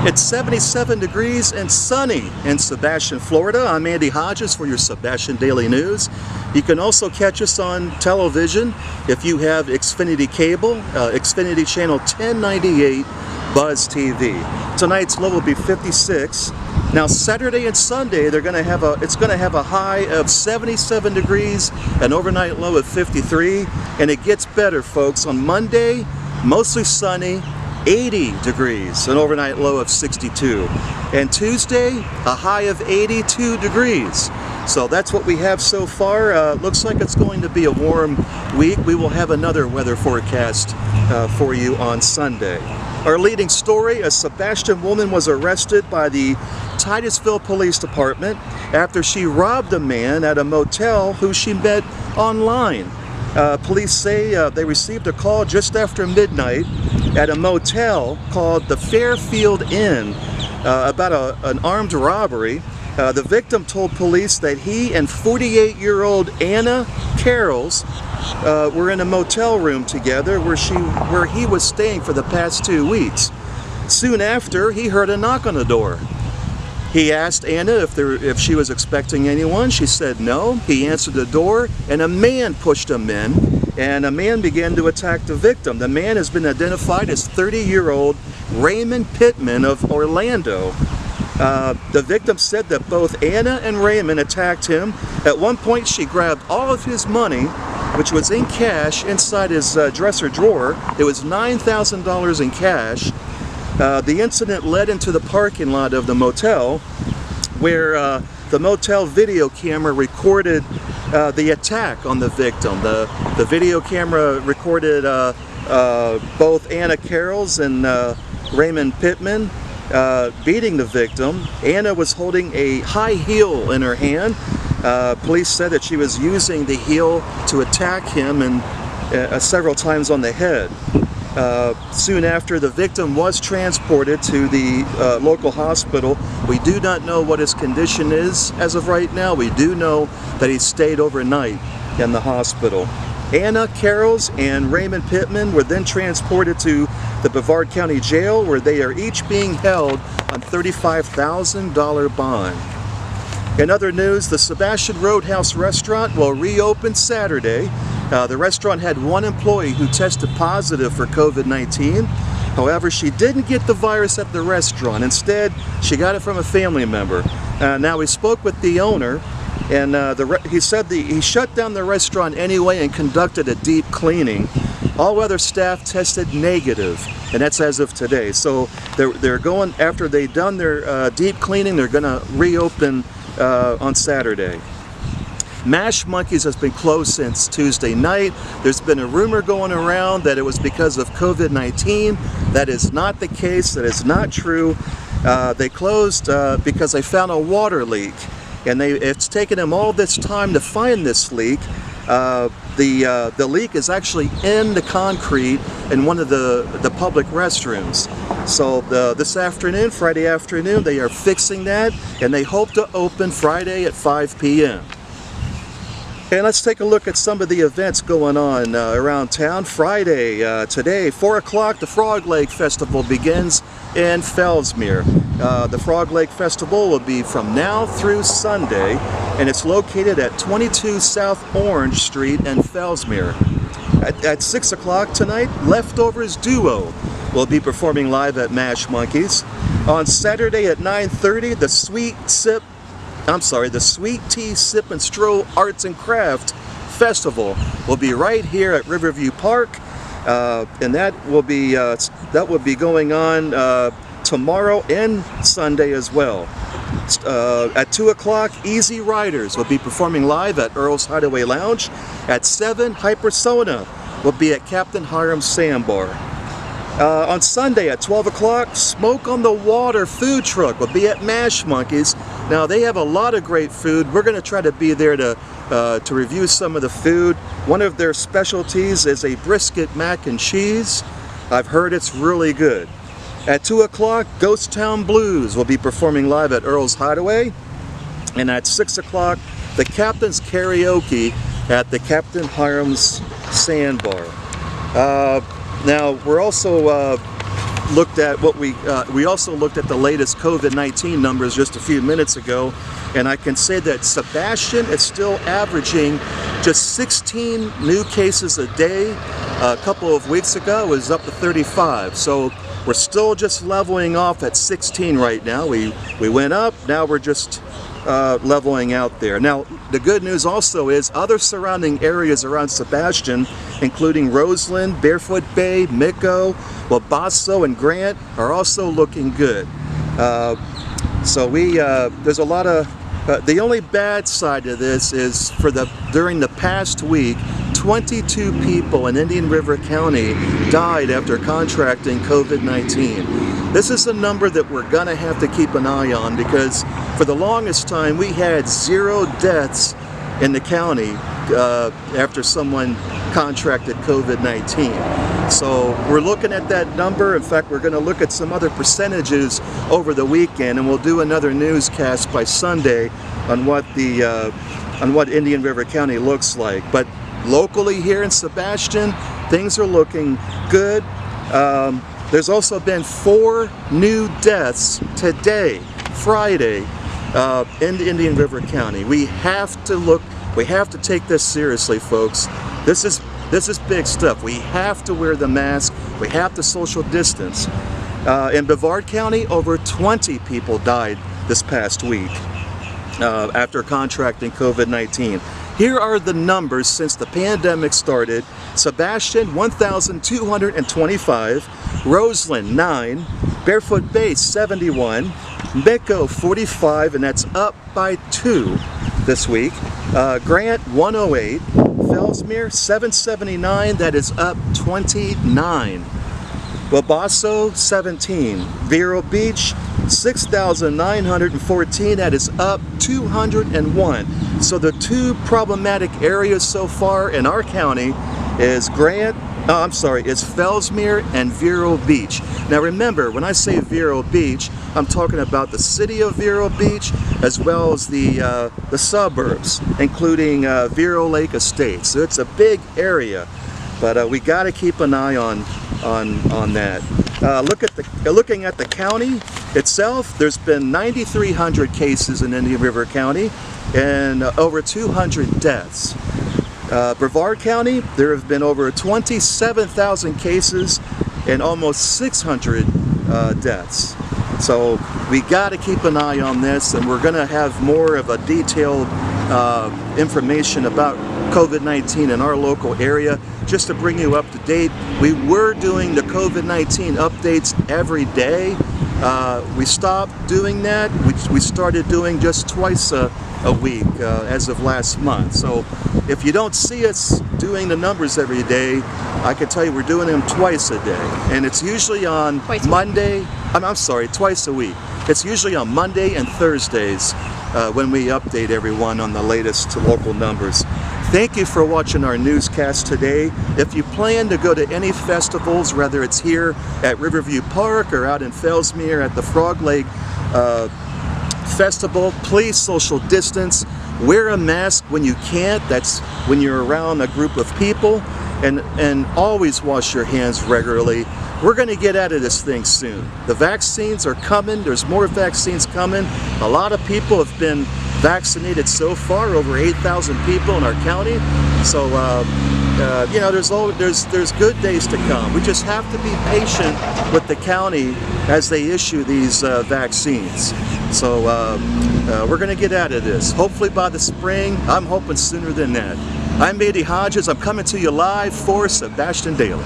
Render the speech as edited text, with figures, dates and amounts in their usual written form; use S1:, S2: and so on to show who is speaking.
S1: It's 77 degrees and sunny in Sebastian, Florida. I'm Andy Hodges for your Sebastian Daily News. You can also catch us on television if you have Xfinity Cable, Xfinity Channel 1098, Buzz TV. Tonight's low will be 56. Now Saturday and Sunday it's going to have a high of 77 degrees, an overnight low of 53, and it gets better, folks. On Monday, mostly sunny, 80 degrees, an overnight low of 62. And Tuesday, a high of 82 degrees. So that's what we have so far. Looks like it's going to be a warm week. We will have another weather forecast for you on Sunday. Our leading story, a Sebastian woman was arrested by the Titusville Police Department after she robbed a man at a motel who she met online. Police say they received a call just after midnight at a motel called the Fairfield Inn about an armed robbery. The victim told police that he and 48-year-old Anna Carols were in a motel room together where he was staying for the past 2 weeks. Soon after, he heard a knock on the door. He asked Anna if she was expecting anyone. She said no. He answered the door, and a man pushed him in, and a man began to attack the victim. The man has been identified as 30-year-old Raymond Pittman of Orlando. The victim said that both Anna and Raymond attacked him. At one point, she grabbed all of his money, which was in cash, inside his dresser drawer. It was $9,000 in cash. The incident led into the parking lot of the motel, where the motel video camera recorded the attack on the victim. The video camera recorded both Anna Carols and Raymond Pittman beating the victim. Anna was holding a high heel in her hand. Police said that she was using the heel to attack him and several times on the head. Soon after, the victim was transported to the local hospital. We do not know what his condition is as of right now. We do know that he stayed overnight in the hospital. Anna Carols and Raymond Pittman were then transported to the Brevard County Jail, where they are each being held on $35,000 bond. In other news, the Sebastian Roadhouse restaurant will reopen Saturday. The restaurant had one employee who tested positive for COVID-19. However, she didn't get the virus at the restaurant. Instead, she got it from a family member. Now, we spoke with the owner, and he said he shut down the restaurant anyway and conducted a deep cleaning. All other staff tested negative, and that's as of today. So they're going, after they've done their deep cleaning, they're going to reopen on Saturday. Mash Monkeys has been closed since Tuesday night. There's been a rumor going around that it was because of COVID-19. That is not the case. That is not true. They closed because they found a water leak, and it's taken them all this time to find this leak. The leak is actually in the concrete in one of the public restrooms. So this afternoon, Friday afternoon, they are fixing that, and they hope to open Friday at 5 p.m. And let's take a look at some of the events going on around town. Friday, today, 4 o'clock, the Frog Lake Festival begins in Fellsmere. The Frog Lake Festival will be from now through Sunday, and it's located at 22 South Orange Street in Fellsmere. At 6 o'clock tonight, Leftovers Duo will be performing live at Mash Monkeys. On Saturday at 9:30, the Sweet Tea Sip and Stroll Arts and Craft Festival will be right here at Riverview Park, and that will be going on tomorrow and Sunday as well. At 2 o'clock, Easy Riders will be performing live at Earl's Hideaway Lounge. At 7, Hypersona will be at Captain Hiram's Sandbar. On Sunday at 12 o'clock, Smoke on the Water food truck will be at Mash Monkeys. Now, they have a lot of great food. We're going to try to be there to review some of the food. One of their specialties is a brisket mac and cheese. I've heard it's really good. At 2 o'clock, Ghost Town Blues will be performing live at Earl's Hideaway. And at 6 o'clock, the Captain's Karaoke at the Captain Hiram's Sandbar. Now, we're also looked at what we also looked at the latest COVID-19 numbers just a few minutes ago, and I can say that Sebastian is still averaging just 16 new cases a day. A couple of weeks ago it was up to 35, so we're still just leveling off at 16 right now. We went up, now we're just leveling out there. Now the good news also is other surrounding areas around Sebastian, including Roseland, Barefoot Bay, Mico, Wabasso, and Grant, are also looking good. So there's a lot of the only bad side of this is during the past week, 22 people in Indian River County died after contracting COVID-19. This is a number that we're going to have to keep an eye on, because for the longest time we had 0 deaths in the county after someone contracted COVID-19. So we're looking at that number. In fact, we're going to look at some other percentages over the weekend, and we'll do another newscast by Sunday on what Indian River County looks like. But locally here in Sebastian, things are looking good. There's also been 4 new deaths today, Friday, in Indian River County. We have to take this seriously, folks. This is big stuff. We have to wear the mask. We have to social distance. In Brevard County, over 20 people died this past week after contracting COVID-19. Here are the numbers since the pandemic started. Sebastian, 1,225. Roseland, 9. Barefoot Bay, 71. Mico, 45, and that's up by 2 this week. Grant, 108. Fellsmere, 779, that is up 29. Wabasso, 17. Vero Beach, 6,914, that is up 201. So the 2 problematic areas so far in our county is Fellsmere and Vero Beach. Now remember, when I say Vero Beach, I'm talking about the city of Vero Beach as well as the suburbs, including Vero Lake Estates. So it's a big area, but we got to keep an eye on that. Looking at the county itself, there's been 9,300 cases in Indian River County and over 200 deaths. Brevard County, there have been over 27,000 cases and almost 600 deaths. So we got to keep an eye on this, and we're going to have more of a detailed information about COVID-19 in our local area, just to bring you up to date. We were doing the COVID-19 updates every day. We stopped doing that. We started doing just twice a week as of last month. So if you don't see us doing the numbers every day, I can tell you we're doing them twice a day, and it's usually on Monday. Twice a week. It's usually on Monday and Thursdays when we update everyone on the latest local numbers. Thank you for watching our newscast today. If you plan to go to any festivals, whether it's here at Riverview Park or out in Fellsmere at the Frog Lake Festival, please social distance. Wear a mask when you can't. That's when you're around a group of people. And always wash your hands regularly. We're going to get out of this thing soon. The vaccines are coming. There's more vaccines coming. A lot of people have been vaccinated so far, over 8,000 people in our county. So you know, there's good days to come. We just have to be patient with the county as they issue these vaccines. So we're going to get out of this. Hopefully by the spring. I'm hoping sooner than that. I'm Andy Hodges. I'm coming to you live for Sebastian Daily.